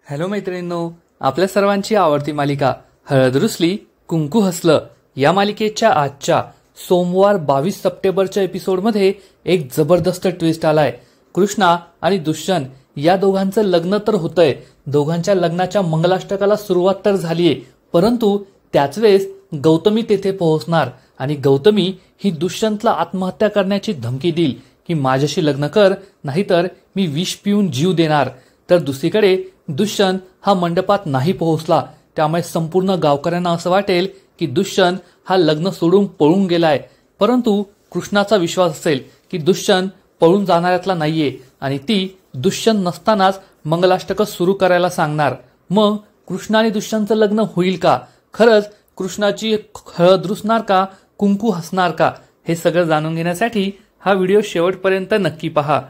Hello मैत्रिणींनो, आपल्या सर्वांची आवडती मालिका हळद रुसली कुंकू हसलं या मालिकेच्या आजच्या सोमवार 22 सप्टेंबरच्या एपिसोडमध्ये एक जबरदस्त ट्विस्ट आलाय। कृष्णा आणि दुष्यंत या दोघांचं लग्न तर होतंय, दोघांच्या लग्नाच्या मंगलाष्टकाला सुरुवात तर झालीये, परंतु त्याच वेळेस गौतमी तेथे पोहोचणार आणि गौतमी ही दुष्यंतला आत्महत्या करण्याची धमकी देईल की माझ्याशी लग्न कर नाहीतर मी विष पिऊन जीव देणार। तर दुसरीकडे दुष्यंत हा मंडपात नाही पोहोचला, त्यामुळे संपूर्ण गावकऱ्यांना असं वाटेल की दुष्यंत हा लग्न सोडून पळून गेलाय, परंतु कृष्णाचा विश्वास असेल की दुष्यंत पळून जाणाऱ्यातला नाहीये आणि ती दुष्यंत नसतानाच मंगलाष्टक सुरू करायला सांगणार। मग कृष्णा आणि दुष्यंतचं लग्न होईल का? खरंच कृष्णाची हळद रुसणार का, कुंकू हसणार का? हे सगळं जाणून घेण्यासाठी हा व्हिडिओ शेवटपर्यंत नक्की पहा।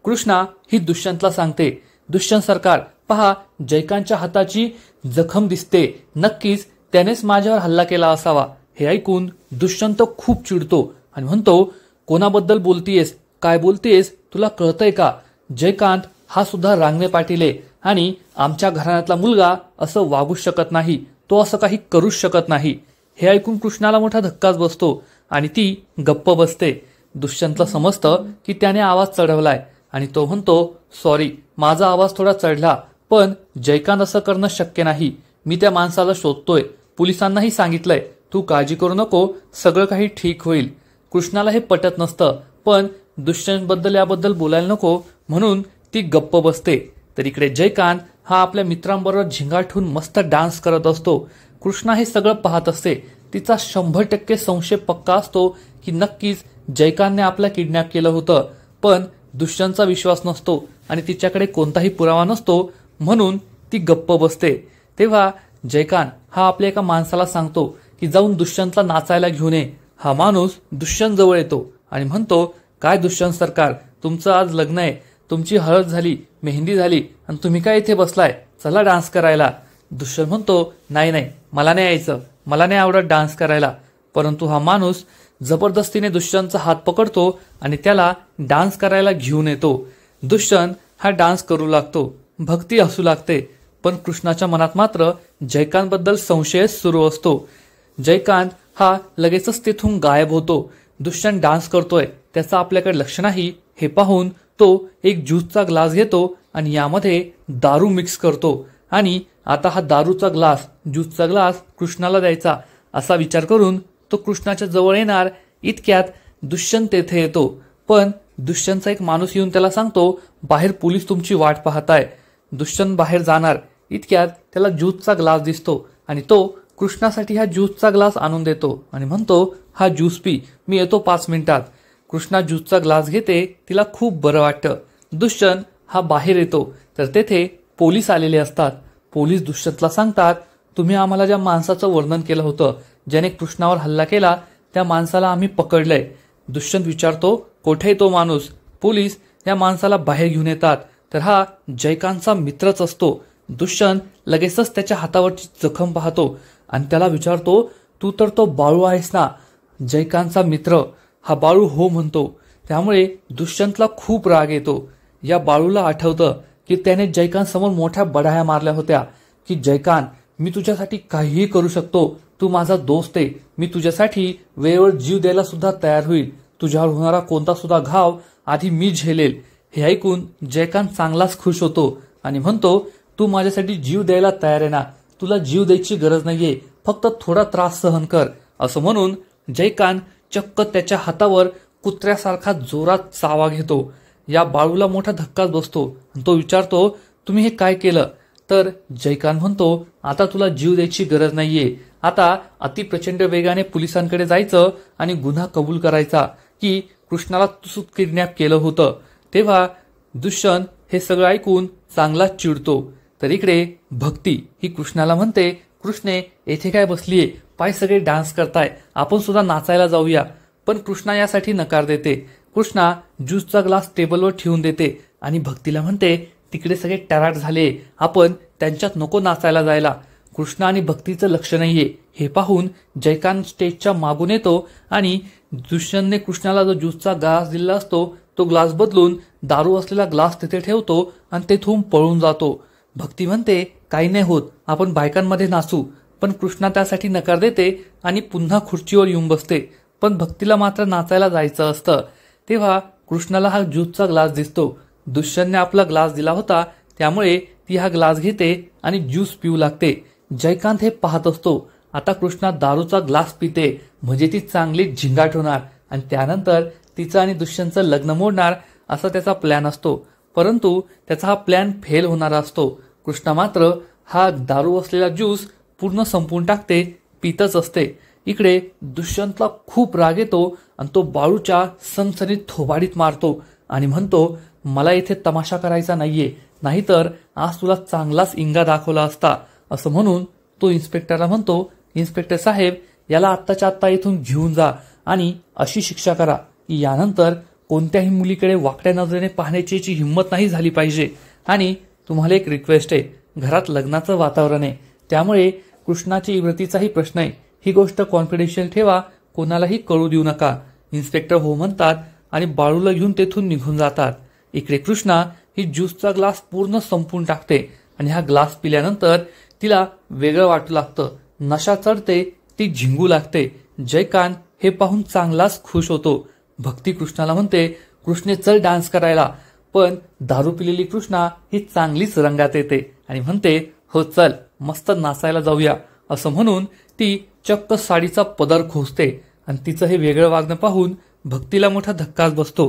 कृष्णा ही दुष्यंतला सांगते, दुष्यंत सरकार पहा, जयकांतच्या हाताची जखम दिसते, नक्कीच त्यानेच माझ्यावर हल्ला केला असावा। हे ऐकून दुष्यंत खूप चिडतो आणि म्हणतो, कोणाबद्दल बोलतीयेस, काय बोलतेस, तुला कळतंय का? जयकांत हा सुद्धा रांगणे पाटील आहे आणि आमच्या घराण्यातला मुलगा असं वागूच शकत नाही, तो असं काही करूच शकत नाही। हे ऐकून कृष्णाला मोठा धक्काच बसतो आणि ती गप्प बसते। दुष्यंतला समजतं की त्याने आवाज चढवलाय आणि तो म्हणतो, सॉरी, माझा आवाज थोडा चढला, पण जयकांत असं करणं शक्य नाही, मी त्या माणसाला शोधतोय, पोलिसांनाही सांगितलंय, तू काळजी करू नको, सगळं काही ठीक होईल। कृष्णाला हे पटत नसतं, पण दुष्यंतबद्दल याबद्दल बोलायला नको म्हणून ती गप्प बसते। तर इकडे जयकांत हा आपल्या मित्रांबरोबर झिंगाटून मस्त डान्स करत असतो। कृष्णा हे सगळं पाहत असते, तिचा 100% संशय पक्का असतो की नक्कीच जयकांतने आपला किडनॅप केलं होतं, पण दुष्यंतचा विश्वास नसतो आणि तिच्याकडे कोणताही पुरावा नसतो म्हणून ती गप्प बसते। तेव्हा जयकांत हा आपल्या एका माणसाला सांगतो की जाऊन दुष्यंतला नाचायला घेऊन ये। हा माणूस दुष्यंत जवळ येतो आणि म्हणतो, काय दुष्यंत सरकार, तुमचं आज लग्न आहे, तुमची हळद झाली, मेहंदी झाली आणि तुम्ही काय इथे बसलाय, चला डान्स करायला। दुष्यंत म्हणतो, नाही नाही, मला नाही यायचं, मला नाही आवडत डान्स करायला। परंतु हा माणूस जबरदस्तीने दुष्यंतचा हात पकडतो आणि त्याला डान्स करायला घेऊन येतो। दुष्यंत हा डान्स करू लागतो, भक्ती असू लागते, पण कृष्णाच्या मनात मात्र जयकांतबद्दल संशय सुरू असतो। जयकांत हा लगेचच तेथून गायब होतो। दुष्यंत डान्स करतोय, त्याचा आपल्याकडे लक्ष नाही, हे पाहून तो एक ज्यूसचा ग्लास घेतो आणि यामध्ये दारू मिक्स करतो आणि आता हा दारूचा ग्लास, ज्यूसचा ग्लास कृष्णाला द्यायचा असा विचार करून तो कृष्णाच्या जवळ येणार, इतक्यात दुष्यंत तेथे येतो। पण दुष्यंतचा एक माणूस येऊन त्याला सांगतो, बाहेर पोलीस तुमची वाट पाहताय। दुष्यंत बाहेर जाणार, इतक्यात त्याला ज्यूसचा ग्लास दिसतो आणि तो कृष्णासाठी हा ज्यूसचा ग्लास आणून देतो आणि म्हणतो, हा ज्यूस पी, मी येतो 5 मिनिटात। कृष्णा ज्यूसचा ग्लास घेते, तिला खूप बरं वाटतं। दुष्यंत हा बाहेर येतो तर तेथे पोलीस आलेले असतात। पोलीस दुष्यंतला सांगतात, तुम्ही आम्हाला ज्या माणसाचं वर्णन केलं होतं, ज्याने कृष्णावर हल्ला केला, त्या माणसाला आम्ही पकडलंय। दुष्यंत विचारतो, कोठे तो माणूस? पोलीस या माणसाला बाहेर घेऊन येतात तर हा जयकांतचा मित्रच असतो। दुष्यंत लगेचच त्याच्या हातावरची जखम पाहतो आणि त्याला विचारतो, तू तर तो बाळू आहेस ना, जयकांतचा मित्र? हा बाळू हो म्हणतो। त्यामुळे दुष्यंतला खूप राग येतो। या बाळूला आठवतं की त्याने जयकांत समोर मोठ्या बढाया मारल्या होत्या की जयकांत, मी तुझ्यासाठी काहीही करू शकतो, तू माझा दोस्त आहे, मी तुझ्यासाठी वेळेवर जीव द्यायला सुद्धा तयार होईल, तुझ्यावर होणारा कोणता सुद्धा घाव आधी मी झेलेल। हे ऐकून जयकांत चांगलाच खुश होतो आणि म्हणतो, तू माझ्यासाठी जीव द्यायला तयार आहे ना, तुला जीव द्यायची गरज नाहीये, फक्त थोडा त्रास सहन कर। असं म्हणून जयकांत चक्क त्याच्या हातावर कुत्र्यासारखा जोरात चावा घेतो। या बाळूला मोठा धक्काच बसतो आणि तो विचारतो, तुम्ही हे काय केलं? तर जयकांत म्हणतो, आता तुला जीव द्यायची गरज नाहीये, आता अतिप्रचंड वेगाने पोलिसांकडे जायचं आणि गुन्हा कबूल करायचा की कृष्णाला तू किडनॅप केलं होतं। तेव्हा दुष्यंत हे सगळं ऐकून चांगलाच चिडतो। तर इकडे भक्ती ही कृष्णाला म्हणते, कृष्णे येथे काय बसलीये, पाय सगळे डान्स करताय, आपण सुद्धा नाचायला जाऊया। पण कृष्णा यासाठी नकार देते। कृष्णा ज्यूसचा ग्लास टेबलवर ठेवून देते आणि भक्तीला म्हणते, तिकडे सगळे टॅराट झाले, आपण त्यांच्यात नको नाचायला जायला। कृष्णा आणि भक्तीचं लक्ष नाहीये हे पाहून जयकांत स्टेजच्या मागून येतो आणि दुष्यंतने कृष्णाला जो ज्यूसचा ग्लास दिला असतो तो ग्लास बदलून दारू असलेला ग्लास तिथे ठेवतो आणि तेथून पळून जातो। भक्ती म्हणते काही नाही होत, आपण बायकांमध्ये नाचू. पण कृष्णा त्यासाठी नकार देते आणि पुन्हा खुर्चीवर येऊन बसते. पण भक्तीला मात्र नाचायला जायचं असतं. तेव्हा कृष्णाला हा ज्यूसचा ग्लास दिसतो. दुष्यंतने आपला ग्लास दिला होता, त्यामुळे ती हा ग्लास घेते आणि ज्यूस पिऊ लागते. जयकांत हे पाहत असतो. आता कृष्णा दारूचा ग्लास पिते, म्हणजे ती चांगली झिंगाट होणार आणि त्यानंतर तिचं आणि दुष्यंतचं लग्न मोडणार असा त्याचा प्लॅन असतो. परंतु त्याचा हा प्लॅन फेल होणारा असतो. कृष्णा मात्र हा दारू असलेला ज्यूस पूर्ण संपवून टाकते, पितच असते. इकडे दुष्यंतला खूप राग येतो आणि तो बाळूच्या सनसनीत थोबाडीत मारतो आणि म्हणतो, मला इथे तमाशा करायचा नाहीये, नाहीतर आज तुला चांगलाच इंगा दाखवला असता. असं म्हणून तो इन्स्पेक्टरला म्हणतो, इन्स्पेक्टर साहेब, याला आत्ताच्या आत्ता इथून घेऊन जा आणि अशी शिक्षा करा की यानंतर कोणत्याही मुलीकडे वाकड्या नजरेने पाहण्याची हिंमत नाही झाली पाहिजे. आणि तुम्हाला एक रिक्वेस्ट आहे, घरात लग्नाचं वातावरण आहे, त्यामुळे कृष्णाची इव्रतीचाही प्रश्न आहे. ही गोष्ट कॉन्फिडेन्शियल ठेवा, कोणालाही कळू देऊ नका. इन्स्पेक्टर हो म्हणतात आणि बाळूला घेऊन तेथून निघून जातात. इकडे कृष्णा ही ज्यूसचा ग्लास पूर्ण संपवून टाकते आणि हा ग्लास पिल्यानंतर तिला वेगळं वाटू लागतं. नशा चढते, ती झिंगू लागते. जयकांत हे पाहून चांगलाच खुश होतो. भक्ती कृष्णाला म्हणते, कृष्णे चल डान्स करायला. पण दारू पिलेली कृष्णा ही चांगलीच रंगात येते आणि म्हणते, हो चल मस्त नाचायला जाऊया. असं म्हणून ती चक्क साडीचा पदर खोचते आणि तिचं हे वेगळं वागणं पाहून भक्तीला मोठा धक्काच बसतो.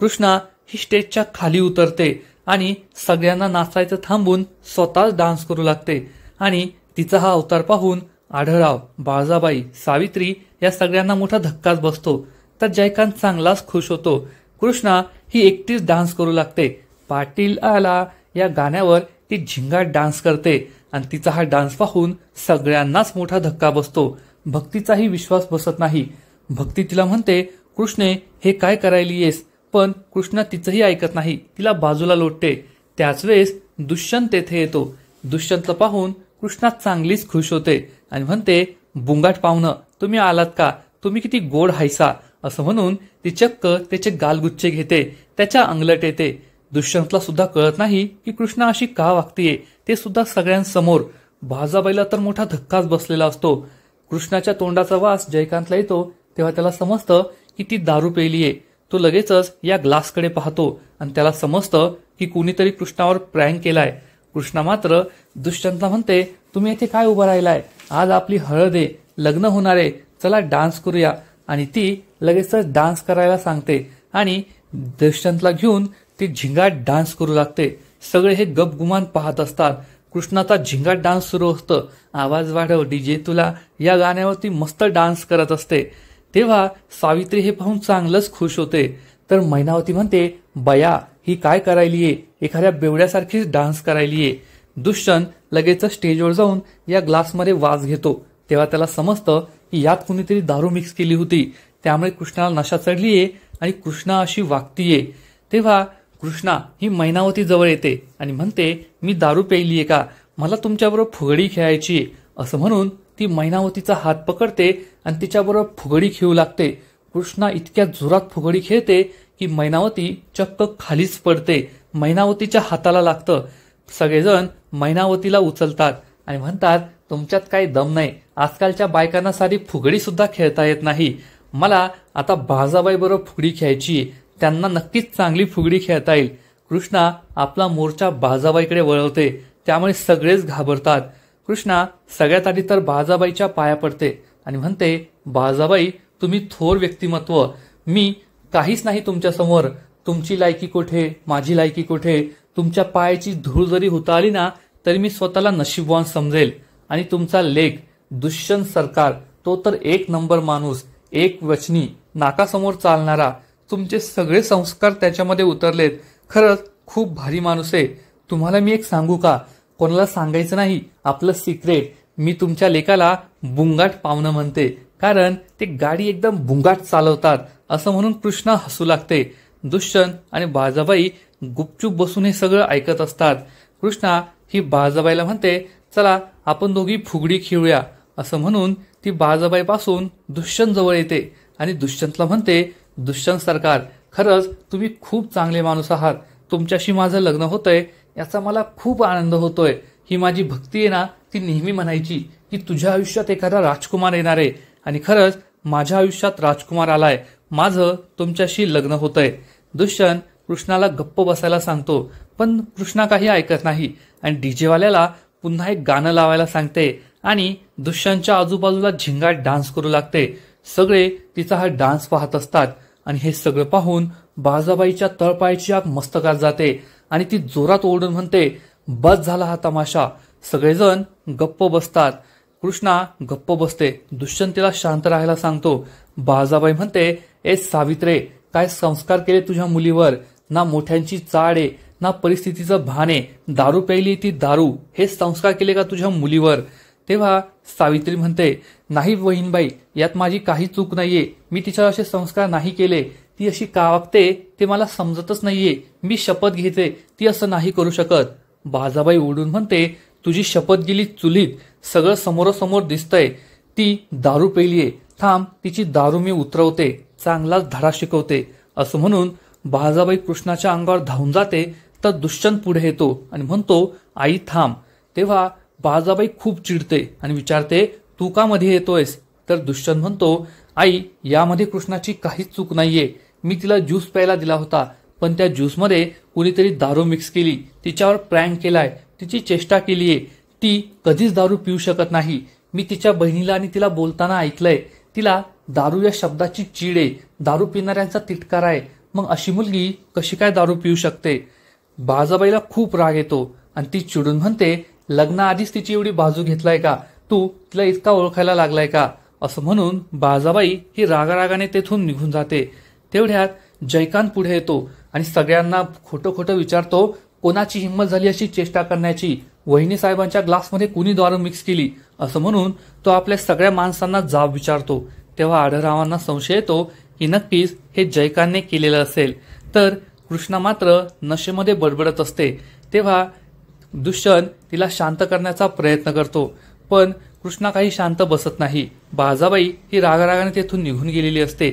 कृष्णा ही स्टेजच्या खाली उतरते आणि सगळ्यांना नाचायचं थांबून स्वतःच डान्स करू लागते. आणि तिचा हा अवतार पाहून आढळराव, बाळजाबाई, सावित्री या सगळ्यांना मोठा धक्काच बसतो. तर जयकांत चांगलाच खुश होतो. कृष्णा ही एकटीच डान्स करू लागते. पाटील आला या गाण्यावर ती झिंगाट डान्स करते आणि तिचा हा डान्स पाहून सगळ्यांनाच मोठा धक्का बसतो. भक्तीचाही विश्वास बसत नाही. भक्ती तिला म्हणते, कृष्णे हे काय करायलीयेस? पण कृष्णा तिचंही ऐकत नाही, तिला बाजूला लोटते. त्याच वेळेस दुष्यंत तेथे येतो. दुष्यंतला पाहून कृष्णा चांगलीच खुश होते आणि म्हणते, बुंगाट पाहुणं, तुम्ही आलात का? तुम्ही किती गोड हायसा. असं म्हणून ती चक्क त्याचे गालगुच्चे घेते, त्याच्या अंगलट येते. दुष्यंतला सुद्धा कळत नाही की कृष्णा अशी का वागतीये, ते सुद्धा सगळ्यांसमोर. बाळजाबाईला तर मोठा धक्काच बसलेला असतो. कृष्णाच्या तोंडाचा वास जयकांतला येतो, तेव्हा त्याला समजतं की ती दारू पेलीये. तो लगेचच या ग्लासकडे पाहतो आणि त्याला समजतं की कुणीतरी कृष्णावर प्रँक केलाय. कृष्णा मात्र दुष्यंतला म्हणते, तुम्ही येथे काय उभं राहिलाय? आज आपली हळद आहे, लग्न होणार आहे, चला डान्स करूया. आणि ती लगेचच डान्स करायला सांगते आणि दुष्यंतला घेऊन ती झिंगाट डान्स करू लागते. सगळे हे गपगुमान पाहत असतात. कृष्णाचा झिंगाट डान्स सुरू असतं. आवाज वाढव डीजे तुला या गाण्यावरती मस्त डान्स करत असते. तेव्हा सावित्री हे पाहून चांगलंच खुश होते. तर मैनावती म्हणते, बया ही काय करायलीये, एखाद्या बेवड्यासारखीच डान्स करायलीये. दुष्यंत लगेच स्टेजवर जाऊन या ग्लासमध्ये वास घेतो. तेव्हा त्याला समजतं की यात कुणीतरी दारू मिक्स केली होती, त्यामुळे कृष्णाला नशा चढलीये आणि कृष्णा अशी वागतीये. तेव्हा कृष्णा ही मैनावती जवळ येते आणि म्हणते, मी दारू प्यायलीये का? मला तुमच्याबरोबर फुगडी खेळायची. असं म्हणून ती मैनावतीचा हात पकडते आणि तिच्याबरोबर फुगडी खेळू लागते. कृष्णा इतक्या जोरात फुगडी खेळते की मैनावती चक्क खालीच पडते. मैनावतीच्या हाताला लागतं. सगळेजण मैनावतीला उचलतात आणि म्हणतात, तुमच्यात काही दम नाही, आजकालच्या बायकांना साधी फुगडी सुद्धा खेळता येत नाही. मला आता बाळजाबाई बरोबर फुगडी खेळायची, त्यांना नक्कीच चांगली फुगडी खेळता येईल. कृष्णा आपला मोर्चा बाळजाबाईकडे वळवते, त्यामुळे सगळेच घाबरतात. कृष्णा सगळ्यात आधी तर बाळजाबाईच्या पाया पडते आणि म्हणते, बाळजाबाई तुम्ही थोर व्यक्तिमत्व, मी काहीच नाही तुमच्या समोर. तुमची लायकी कुठे, माझी लायकी कुठे? तुमच्या पायाची धूळ जरी होता आली ना तरी मी स्वतःला नशीबवान समजेल. आणि तुमचा लेख दुष्यंत सरकार, तो तर एक नंबर माणूस, एक वचनी, नाकासमोर चालणारा. तुमचे सगळे संस्कार त्याच्यामध्ये उतरलेत. खरंच खूप भारी माणूस आहे. तुम्हाला मी एक सांगू का? कोणाला सांगायचं नाही आपलं सिक्रेट. मी तुमच्या लेकाला बुंगाट पाहुणं म्हणते, कारण ते गाडी एकदम बुंगाट चालवतात. असं म्हणून कृष्णा हसू लागते. दुष्यंत आणि बाळजाबाई गुपचूप बसून हे सगळं ऐकत असतात. कृष्णा ही बाळजाबाईला म्हणते, चला आपण दोघी फुगडी खेळूया. असं म्हणून ती बाळजाबाईपासून दुष्यंत जवळ येते आणि दुष्यंतला म्हणते, दुष्यंत सरकार, खरंच तुम्ही खूप चांगले माणूस आहात. तुमच्याशी माझं लग्न होतंय याचा मला खूप आनंद होतोय. ही माझी भक्ती आहे ना, ती नेहमी म्हणायची की तुझ्या आयुष्यात एखादा राजकुमार येणार आहे आणि खरंच माझ्या आयुष्यात राजकुमार आलाय. माझं तुमच्याशी लग्न होतंय. दुष्यंत कृष्णाला गप्प बसायला सांगतो, पण कृष्णा काही ऐकत नाही आणि डीजेवाल्याला पुन्हा एक गाणं लावायला सांगते आणि दुष्यंतच्या आजूबाजूला झिंगाट डान्स करू लागते. सगळे तिचा हा डान्स पाहत असतात आणि हे सगळं पाहून बाळजाबाईच्या तळपायाची आग मस्तकात जाते आणि ती जोरात ओरडून म्हणते, बस झाला हा तमाशा. सगळेजण गप्प बसतात. कृष्णा गप्प बसते. दुष्यंत तिला शांत राहायला सांगतो. बाळजाबाई म्हणते, ए सावित्रे, काय संस्कार केले तुझ्या मुलीवर? ना मोठ्यांची चाड आहे, ना परिस्थितीचं भान आहे. दारू प्यायली ती दारू, हे संस्कार केले का तुझ्या मुलीवर? तेव्हा सावित्री म्हणते, नाही बहीणबाई, यात माझी काही चूक नाहीये. मी तिच्यावर असे संस्कार नाही केले. ती अशी का वागते ते मला समजतच नाहीये. मी शपथ घेते ती असं नाही करू शकत. बाळजाबाई ओढून म्हणते, तुझी शपथ गेली चुलीत. सगळं समोरासमोर दिसतंय. ती दारू पेलीये. थांब, तिची दारू मी उतरवते, चांगलाच धडा शिकवते. असं म्हणून बाळजाबाई कृष्णाच्या अंगावर धावून जाते तर दुष्यंत पुढे येतो आणि म्हणतो, आई थांब. तेव्हा बाळजाबाई खूप चिडते आणि विचारते, तू का मध्ये येतोयस? तर दुष्यंत म्हणतो, आई, यामध्ये कृष्णाची काहीच चूक नाहीये. मी तिला ज्यूस प्यायला दिला होता, पण त्या ज्यूसमध्ये कुणीतरी दारू मिक्स केली. तिच्यावर प्रँक केलाय, तिची चेष्टा केलीये. ती कधीच दारू पिऊ शकत नाही. मी तिच्या बहिणीला आणि तिला बोलताना ऐकलंय. तिला दारू या शब्दाची चीड आहे. दारू पिणाऱ्यांचा तिटकार आहे. मग अशी मुलगी कशी काय दारू पिऊ शकते? बाळजाबाईला खूप राग येतो आणि ती चिडून म्हणते, लग्नाआधीच तिची एवढी बाजू घेतलाय का तू? तिला इतका ओळखायला लागलाय का? असं म्हणून बाळजाबाई ही रागारागाने तेथून निघून जाते. तेवढ्यात जयकांत पुढे येतो आणि सगळ्यांना खोटं खोटं विचारतो, कोणाची हिंमत झाली अशी चेष्टा करण्याची? वहिनी साहेबांच्या ग्लासमध्ये कुणी दारू मिक्स केली? असं म्हणून तो आपल्या सगळ्या माणसांना जाब विचारतो. तेव्हा आढळरावांना संशय येतो की नक्कीच हे जयकांतने केलेलं असेल. तर कृष्णा मात्र नशेमध्ये बडबडत असते. तेव्हा दुष्यंत तिला शांत करण्याचा प्रयत्न करतो, पण कृष्णा काही शांत बसत नाही. बाळजाबाई ही रागारागाने तेथून निघून गेलेली असते.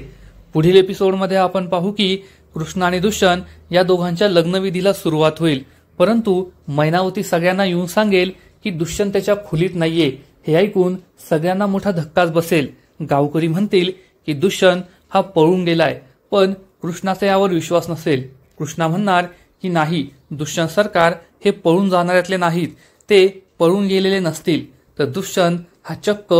पुढील एपिसोडमध्ये आपण पाहू की कृष्णा आणि दुष्यंत या दोघांच्या लग्नविधीला सुरुवात होईल. परंतु मैनावती सगळ्यांना येऊन सांगेल की दुष्यंत त्याच्या खोलीत नाहीये. हे ऐकून सगळ्यांना मोठा धक्काच बसेल. गावकरी म्हणतील की दुष्यंत हा पळून गेलाय, पण कृष्णाचा यावर विश्वास नसेल. कृष्णा म्हणणार की नाही, दुष्यंत सरकार हे पळून जाणाऱ्यातले नाहीत, ते पळून गेलेले नसतील. तर दुष्यंत हा चक्क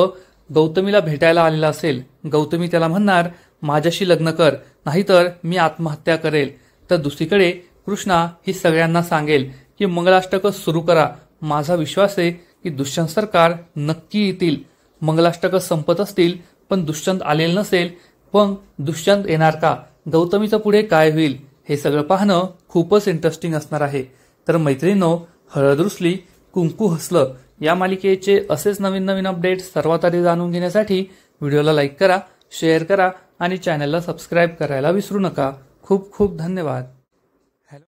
गौतमीला भेटायला आलेला असेल. गौतमी त्याला म्हणणार, माझ्याशी लग्न कर, नाहीतर मी आत्महत्या करेल. तर दुसरीकडे कृष्णा ही सगळ्यांना सांगेल की मंगलाष्टक सुरू करा. माझा विश्वास आहे की दुष्यंत सरकार नक्की येतील. मंगलाष्टक संपत असतील पण दुष्यंत आलेलं नसेल. पण दुष्यंत येणार का? गौतमीचं पुढे काय होईल? हे सगळं पाहणं खूपच इंटरेस्टिंग असणार आहे. तर मैत्रिणींनो, हळद रुसली कुंकू हसलं या मालिकेचे असेच नवीन नवीन अपडेट सर्वात आधी जाणून घेण्यासाठी व्हिडिओला लाईक करा, शेअर करा आणि चॅनलला सबस्क्राईब करायला विसरू नका. खूप खूप धन्यवाद.